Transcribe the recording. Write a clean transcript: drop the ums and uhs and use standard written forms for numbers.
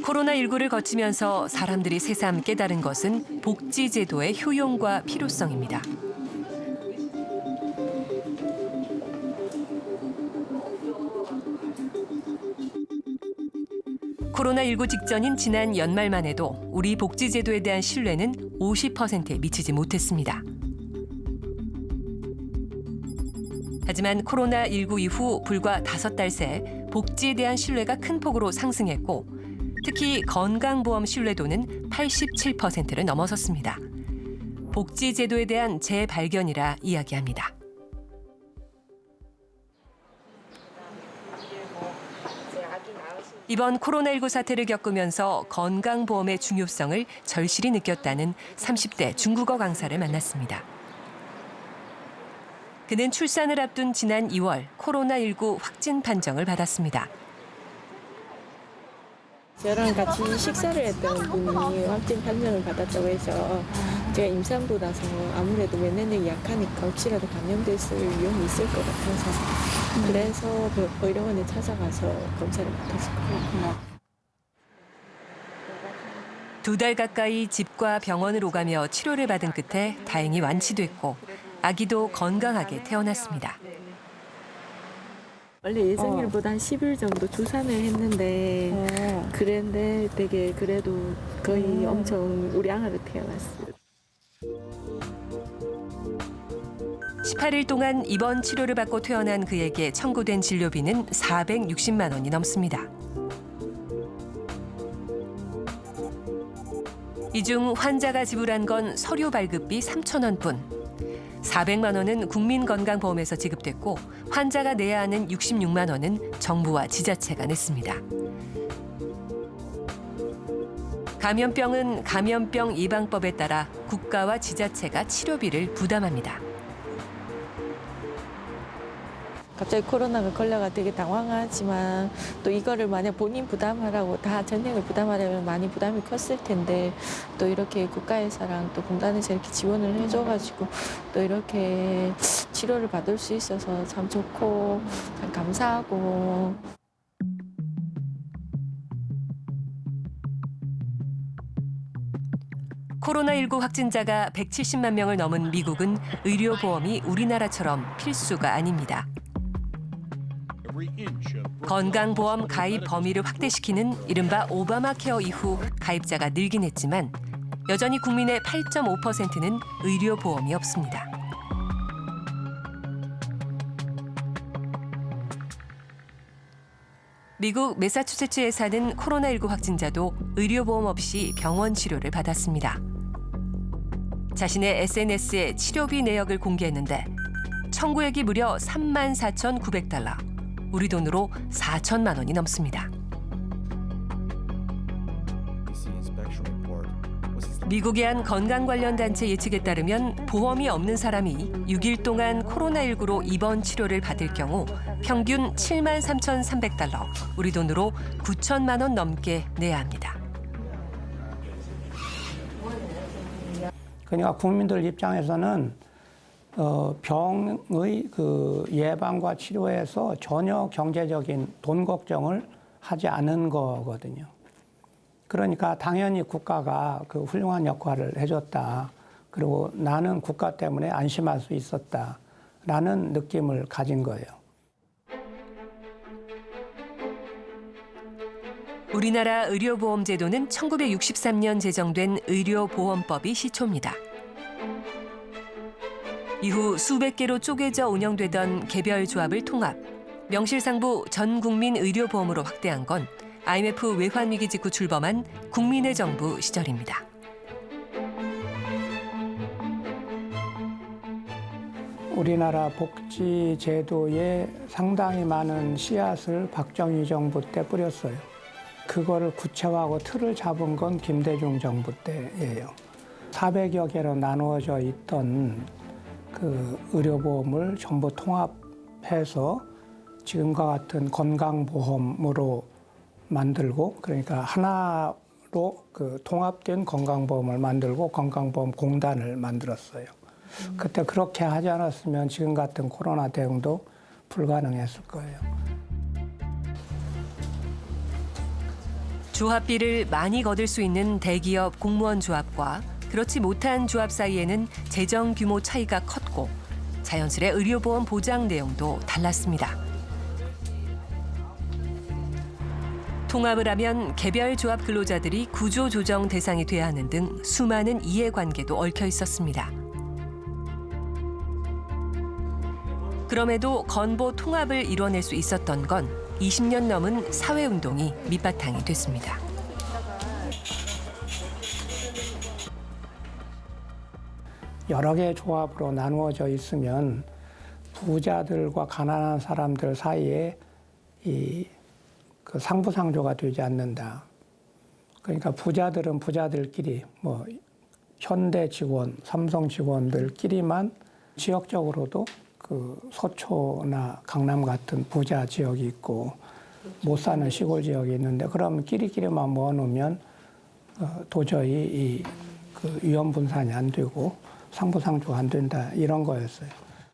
코로나19를 거치면서 사람들이 새삼 깨달은 것은 복지제도의 효용과 필요성입니다. 코로나19 직전인 지난 연말만 해도 우리 복지제도에 대한 신뢰는 50%에 미치지 못했습니다. 하지만 코로나19 이후 불과 5달 새 복지에 대한 신뢰가 큰 폭으로 상승했고 특히 건강보험 신뢰도는 87%를 넘어섰습니다. 복지제도에 대한 재발견이라 이야기합니다. 이번 코로나19 사태를 겪으면서 건강보험의 중요성을 절실히 느꼈다는 30대 중국어 강사를 만났습니다. 그는 출산을 앞둔 지난 2월 코로나19 확진 판정을 받았습니다. 저랑 같이 식사를 했던 분이 확진 판정을 받았다고 해서 제가 임산부 나서 아무래도 면역력이 약하니까 혹시라도 감염됐을 위험이 있을 것 같아서 그래서 의료원에 찾아가서 검사를 받았어요. 2달 가까이 집과 병원을 오가며 치료를 받은 끝에 다행히 완치됐고 아기도 건강하게 태어났습니다. 원래 예정일보다 한 10일 정도 주산을 했는데 그랬는데 되게 그래도 거의 엄청 우리 아가로 태어났어요. 18일 동안 입원 치료를 받고 퇴원한 그에게 청구된 진료비는 460만 원이 넘습니다. 이 중 환자가 지불한 건 서류 발급비 3천 원뿐. 400만 원은 국민건강보험에서 지급됐고 환자가 내야 하는 66만 원은 정부와 지자체가 냈습니다. 감염병은 감염병 예방법에 따라 국가와 지자체가 치료비를 부담합니다. 갑자기 코로나가 걸려가 되게 당황하지만 또 이거를 만약 본인 부담하라고 다 전액을 부담하려면 많이 부담이 컸을 텐데 또 이렇게 국가에서랑 또 공단에서 이렇게 지원을 해줘가지고 또 이렇게 치료를 받을 수 있어서 참 좋고 참 감사하고. 코로나19 확진자가 170만 명을 넘은 미국은 의료보험이 우리나라처럼 필수가 아닙니다. 건강보험 가입 범위를 확대시키는 이른바 오바마 케어 이후 가입자가 늘긴 했지만 여전히 국민의 8.5%는 의료보험이 없습니다. 미국 매사추세츠에 사는 코로나19 확진자도 의료보험 없이 병원 치료를 받았습니다. 자신의 SNS에 치료비 내역을 공개했는데 청구액이 무려 34,900달러. 우리 돈으로 4천만 원이 넘습니다. 미국의 한 건강 관련 단체 예측에 따르면 보험이 없는 사람이 6일 동안 코로나19로 입원 치료를 받을 경우 평균 73,300달러, 우리 돈으로 9천만 원 넘게 내야 합니다. 그러니까 국민들 입장에서는 병의 그 예방과 치료에서 전혀 경제적인 돈 걱정을 하지 않은 거거든요. 그러니까 당연히 국가가 그 훌륭한 역할을 해줬다. 그리고 나는 국가 때문에 안심할 수 있었다라는 느낌을 가진 거예요. 우리나라 의료보험제도는 1963년 제정된 의료보험법이 시초입니다. 이후 수백 개로 쪼개져 운영되던 개별 조합을 통합, 명실상부 전 국민 의료보험으로 확대한 건 IMF 외환위기 직후 출범한 국민의 정부 시절입니다. 우리나라 복지제도에 상당히 많은 씨앗을 박정희 정부 때 뿌렸어요. 그거를 구체화하고 틀을 잡은 건 김대중 정부 때예요. 400여 개로 나누어져 있던 그 의료보험을 전부 통합해서 지금과 같은 건강보험으로 만들고, 그러니까 하나로 그 통합된 건강보험을 만들고 건강보험공단을 만들었어요. 그때 그렇게 하지 않았으면 지금 같은 코로나 대응도 불가능했을 거예요. 조합비를 많이 거둘 수 있는 대기업 공무원 조합과 그렇지 못한 조합 사이에는 재정 규모 차이가 컸고 자연스레 의료보험 보장 내용도 달랐습니다. 통합을 하면 개별 조합 근로자들이 구조조정 대상이 돼야 하는 등 수많은 이해관계도 얽혀 있었습니다. 그럼에도 건보 통합을 이뤄낼 수 있었던 건 20년 넘은 사회운동이 밑바탕이 됐습니다. 여러 개의 조합으로 나누어져 있으면 부자들과 가난한 사람들 사이에 그 상부상조가 되지 않는다. 그러니까 부자들은 부자들끼리 뭐 현대 직원, 삼성 직원들끼리만 지역적으로도 그 서초나 강남 같은 부자 지역이 있고 못 사는 시골 지역이 있는데 그럼 끼리끼리만 모아놓으면 도저히 그 위험 분산이 안 되고 상부상조가 안 된다 이런 거였어요.